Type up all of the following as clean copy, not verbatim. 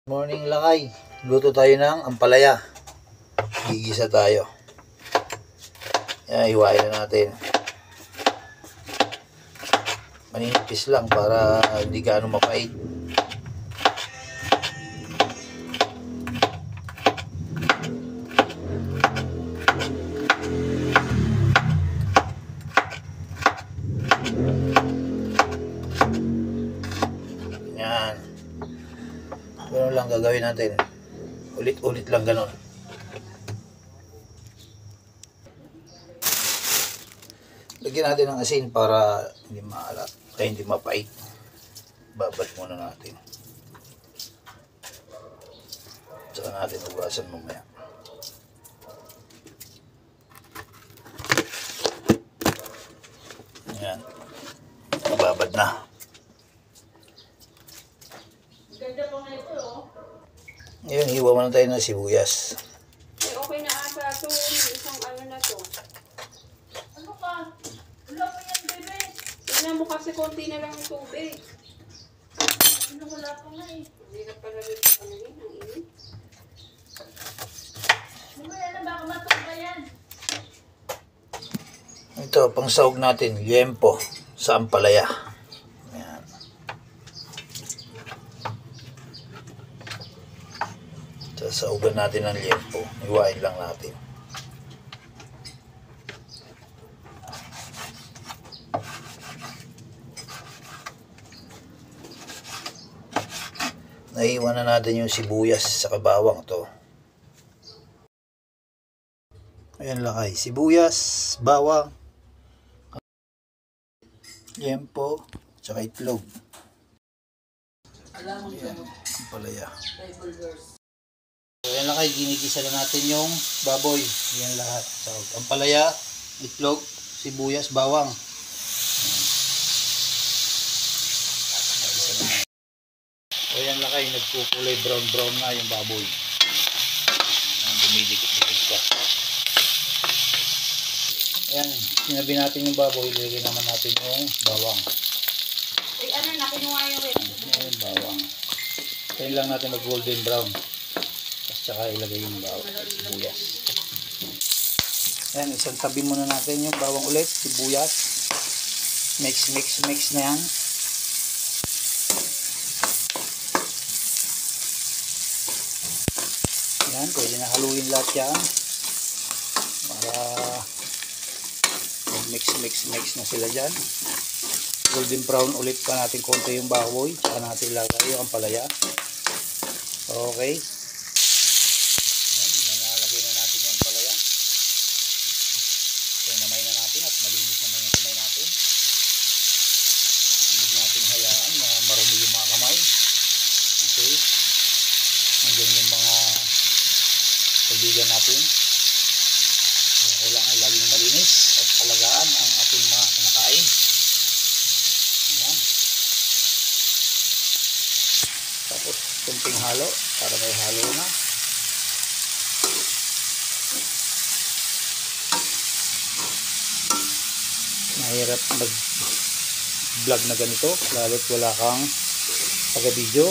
Morning lakay. Luto tayo ng ampalaya. Gigisa tayo. Yan, hiwain na natin. Manipis lang para hindi gaano mapait. Yan. Ganun lang gagawin natin. Ulit-ulit lang ganun. Lagyan natin ng asin para hindi maalat, ay hindi mapait. Babad muna natin. Tsaka natin ugasan mamaya. Ayan. Babad na. Ganda po na ito, oh. Ngayon, hiwa muna tayo ng sibuyas. Eh, okay na ata ito. Isang ano na to. Ano ka? Wala pa yan, bebe. Tingnan mo kasi konti na lang yung tubig. Ano, wala pa nga eh. Hindi na pala rin ano yun, ang init. Mamaya na, baka matulba yan. Ito, pang sahog natin, liempo sa ampalaya. Ayan. Sasahugan natin ng liempo. Iwain lang natin. Naiwan na natin yung sibuyas sa bawang to. Ayan lakay, sibuyas, bawang, liempo, tsaka itlog. Ayan, ampalaya. Ayan lakay, ginigisa na natin yung baboy. Ayan lahat. So, ampalaya, itlog, sibuyas, bawang. Ayan lakay, nagkukulay brown na yung baboy. Dumidikit-dikit pa. Ayan, sinabi natin yung baboy, ilagay naman natin yung bawang. Eh, ano na, kinuha yung red. Ayan, bawang. Kaya lang natin mag golden brown. Tapos tsaka ilagay yung bawang, sibuyas. Ayan, isang tabi muna natin yung bawang ulit, sibuyas. Mix na yan. Ayan, pwede na haluin lahat yan. Para mix na sila dyan. Golden brown ulit pa natin konti yung baboy. Tsaka natin ilagay yung ampalaya. Okay. Ayan, nalagay na natin yung ampalaya. So, namay na natin at malinis naman yung kamay natin. Hindi natin hayaan na marumi yung mga kamay. Okay. Hanggang yung mga kaibigan natin. Kaya kailangan laging malinis at alagaan ang ating mga kinakain. Ayan. Tapos kunting halo para may halo na. Mahirap mag vlog na ganito lalo't wala kang taga-video.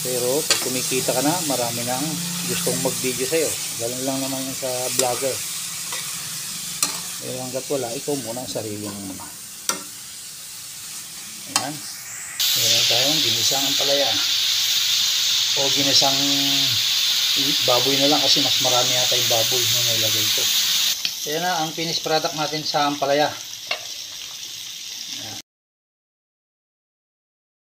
Pero pag kumikita ka na, marami nang gustong mag-video sa'yo. Ganun lang naman yung sa vlogger. Pero hanggat wala, ikaw muna ang sarili mo muna. Ayan. Meron tayong ginisang ampalaya. O ginisang baboy na lang kasi mas marami yata yung baboy na nilagay ko. Ayan na ang finished product natin sa ampalaya.